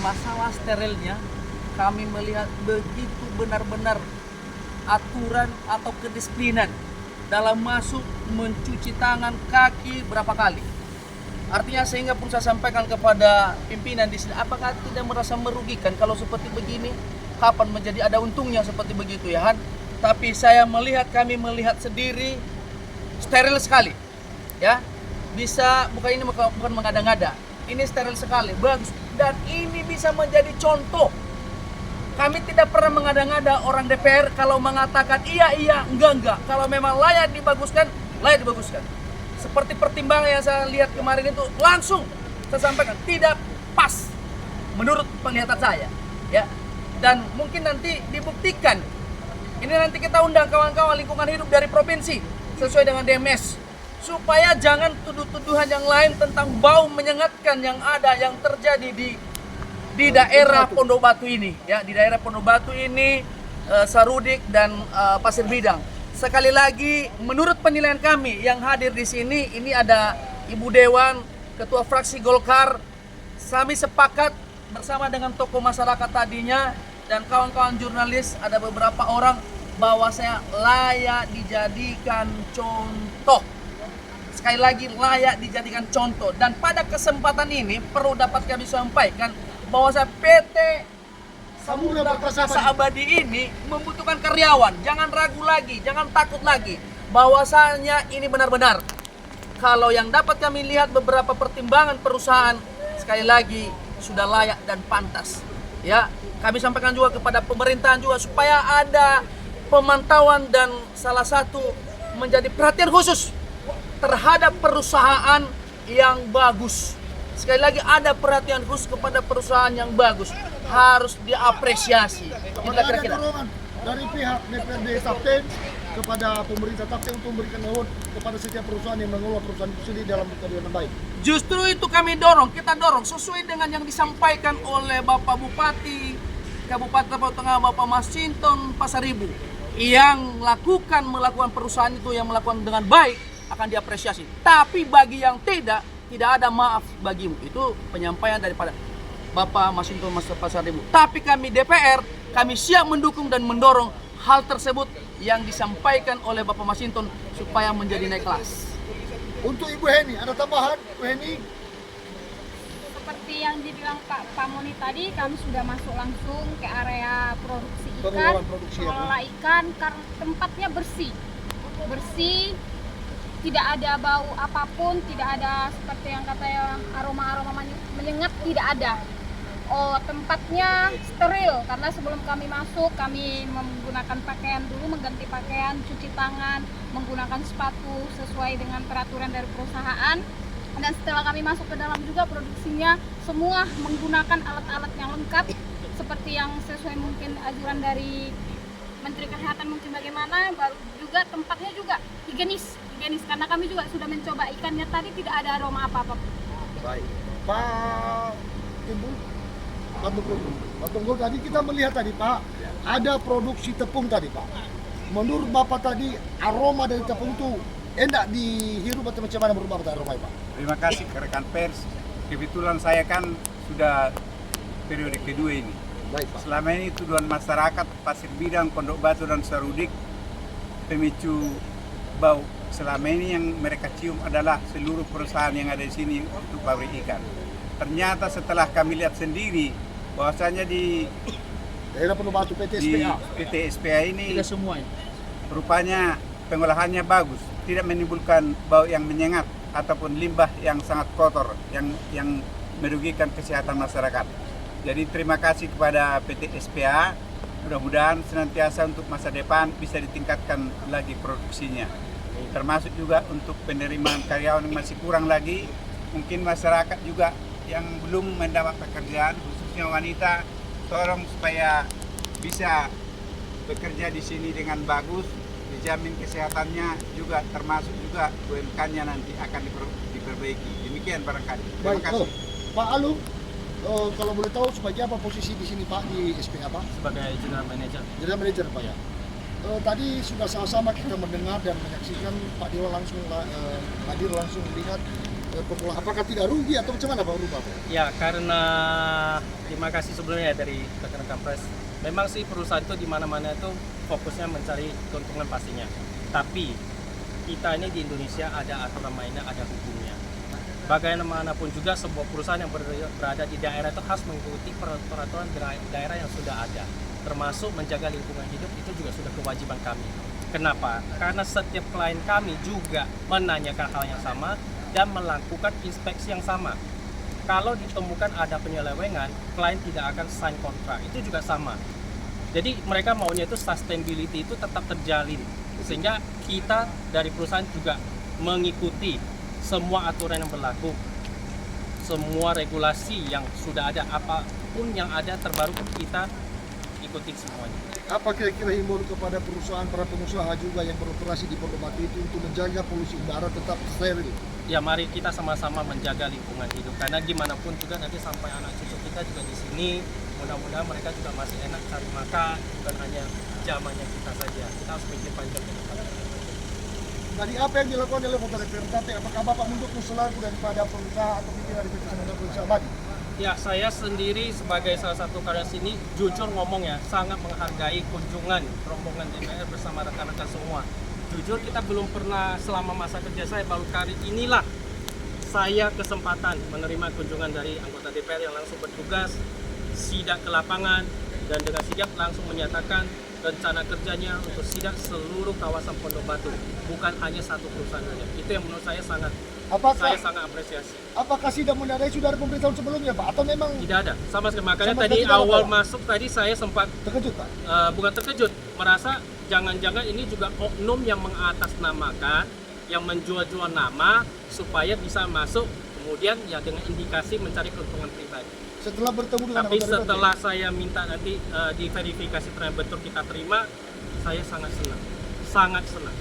masalah sterilnya, kami melihat begitu benar-benar aturan atau kedisiplinan dalam masuk mencuci tangan kaki berapa kali. Artinya sehingga pun saya sampaikan kepada pimpinan di sini, apakah tidak merasa merugikan kalau seperti begini? Kapan menjadi ada untungnya seperti begitu ya Han? Tapi saya melihat, kami melihat sendiri steril sekali, ya. Bisa bukan mengada-ngada. Ini steril sekali, bagus. Dan ini bisa menjadi contoh. Kami tidak pernah mengada-ngada orang DPR kalau mengatakan iya, enggak. Kalau memang layak dibaguskan, layak dibaguskan. Seperti pertimbangan yang saya lihat kemarin itu langsung saya sampaikan tidak pas menurut penglihatan saya, ya. Dan mungkin nanti dibuktikan. Ini nanti kita undang kawan-kawan lingkungan hidup dari provinsi sesuai dengan DMS supaya jangan tuduh-tuduhan yang lain tentang bau menyengatkan yang ada yang terjadi di daerah Pondok Batu ini, ya, di daerah Pondok Batu ini, Sarudik dan Pasir Bidang. Sekali lagi, menurut penilaian kami yang hadir di sini, ini ada Ibu Dewan, Ketua Fraksi Golkar, kami sepakat bersama dengan tokoh masyarakat tadinya dan kawan-kawan jurnalis, ada beberapa orang bahwa saya layak dijadikan contoh. Sekali lagi layak dijadikan contoh. Dan pada kesempatan ini perlu dapat kami sampaikan bahwa PT Samudra Perkasa Abadi ini membutuhkan karyawan. Jangan ragu lagi, jangan takut lagi. Bahwasanya ini benar-benar. Kalau yang dapat kami lihat beberapa pertimbangan perusahaan, sekali lagi sudah layak dan pantas. Ya, kami sampaikan juga kepada pemerintahan juga supaya ada pemantauan dan salah satu menjadi perhatian khusus terhadap perusahaan yang bagus. Sekali lagi ada perhatian khusus kepada perusahaan yang bagus, harus diapresiasi. Apakah ada dorongan dari pihak DPRD Tapten kepada pemerintah Tapten untuk memberikan award kepada setiap perusahaan yang mengelola perusahaan itu sendiri dalam keadaan baik? Justru itu kami dorong, kita dorong sesuai dengan yang disampaikan oleh Bapak Bupati Kabupaten Papua Tengah, Bapak Masinton Pasaribu, yang melakukan perusahaan itu yang melakukan dengan baik akan diapresiasi. Tapi bagi yang tidak ada maaf bagimu. Itu penyampaian daripada Bapak Masinton Pasaribu. Tapi kami DPR, kami siap mendukung dan mendorong hal tersebut yang disampaikan oleh Bapak Masinton supaya menjadi naik kelas. Untuk Ibu Heni, ada tambahan Ibu Heni? Seperti yang dibilang Pak Moni tadi, kami sudah masuk langsung ke area produksi ikan, mengelola ikan karena tempatnya bersih, tidak ada bau apapun, tidak ada seperti yang katanya aroma menyengat, tidak ada. Oh, tempatnya steril karena sebelum kami masuk kami menggunakan pakaian dulu, mengganti pakaian, cuci tangan, menggunakan sepatu sesuai dengan peraturan dari perusahaan. Dan setelah kami masuk ke dalam juga produksinya semua menggunakan alat-alat yang lengkap seperti yang sesuai mungkin anjuran dari Menteri Kesehatan mungkin bagaimana. Baru juga tempatnya juga higienis karena kami juga sudah mencoba ikannya tadi tidak ada aroma apa-apa. Baik. Pak Tunggul tadi kita melihat tadi Pak, ada produksi tepung tadi Pak. Menurut Bapak tadi aroma dari tepung itu enak dihirup atau macam mana berubah aroma Pak? Terima kasih rekan pers. Kebetulan saya kan sudah periode kedua ini. Baik Pak. Selama ini tuduhan masyarakat Pasir Bidang, Pondok Batu dan Sarudik pemicu bau. Selama ini yang mereka cium adalah seluruh perusahaan yang ada di sini untuk pabrik ikan. Ternyata setelah kami lihat sendiri bahwasanya di daerah Pondok Batu PT SPA ini Tidak semuanya. rupanya pengolahannya bagus, tidak menimbulkan bau yang menyengat ataupun limbah yang sangat kotor yang merugikan kesehatan masyarakat. Jadi terima kasih kepada PT SPA, mudah-mudahan senantiasa untuk masa depan bisa ditingkatkan lagi produksinya. Termasuk juga untuk penerimaan karyawan yang masih kurang lagi, mungkin masyarakat juga yang belum mendapat pekerjaan, khususnya wanita, tolong supaya bisa bekerja di sini dengan bagus, dijamin kesehatannya juga, termasuk juga UMK-nya nanti akan diperbaiki. Demikian barangkali. Terima kasih. Pak Alu, kalau boleh tahu sebagai apa posisi di sini Pak di SPA Pak? Sebagai General Manager. General Manager Pak ya. Tadi sudah sama-sama kita mendengar dan menyaksikan Pak Dewa langsung hadir langsung melihat Apakah tidak rugi atau macam mana Pak Rubah? Ya, karena terima kasih sebelumnya ya dari rekan-rekan pres. Memang sih perusahaan itu di mana-mana itu fokusnya mencari keuntungan pastinya. Tapi kita ini di Indonesia ada aturan mainnya, ada hukumnya. Bagaimanapun juga sebuah perusahaan yang berada di daerah itu harus mengikuti peraturan daerah yang sudah ada. Termasuk menjaga lingkungan hidup itu juga sudah kewajiban kami. Kenapa? Karena setiap klien kami juga menanyakan hal yang sama dan melakukan inspeksi yang sama. Kalau ditemukan ada penyelewengan, klien tidak akan sign kontrak. Itu juga sama. Jadi mereka maunya itu sustainability itu tetap terjalin. Sehingga kita dari perusahaan juga mengikuti semua aturan yang berlaku. Semua regulasi yang sudah ada, apapun yang ada terbaru kita ikuti semuanya. Apa kira-kira himbauan kepada perusahaan, para pengusaha juga yang beroperasi di Pondok Batu itu untuk menjaga polusi udara tetap steril? Ya mari kita sama-sama menjaga lingkungan hidup karena gimana pun juga nanti sampai anak cucu kita juga di sini, mudah-mudahan mereka juga masih enak cari makan, bukan hanya zamannya kita saja. Kita harus mikir panjang ke depan. Tadi apa yang dilakukan oleh Kota DPRD? Apakah Bapak mendukung selaku daripada pengusaha atau pimpinan dari Persatuan Pengusaha Bali? Ya, saya sendiri sebagai salah satu karya sini jujur ngomong ya, sangat menghargai kunjungan rombongan DPR bersama rekan-rekan semua. Jujur kita belum pernah selama masa kerja saya, baru kali inilah saya kesempatan menerima kunjungan dari anggota DPR yang langsung bertugas, sidak ke lapangan, dan dengan sigap langsung menyatakan rencana kerjanya untuk sidak seluruh kawasan Pondok Batu, bukan hanya satu perusahaan saja. Itu yang menurut saya sangat apresiasi. Apakah sidang mendadak sudah ada pemberitahuan sebelumnya Pak? Atau memang Tidak ada, sama sekali. Makanya Sama tadi sekali tidak ada, awal Pak? masuk tadi saya sempat terkejut Pak? bukan terkejut, merasa jangan-jangan ini juga oknum yang mengatasnamakan, yang menjual-jual nama supaya bisa masuk, kemudian ya dengan indikasi mencari keuntungan pribadi. Setelah bertemu dengan Tapi anggota DPRD? setelah saya minta nanti diverifikasi ternyata betul kita terima, saya sangat senang, sangat senang.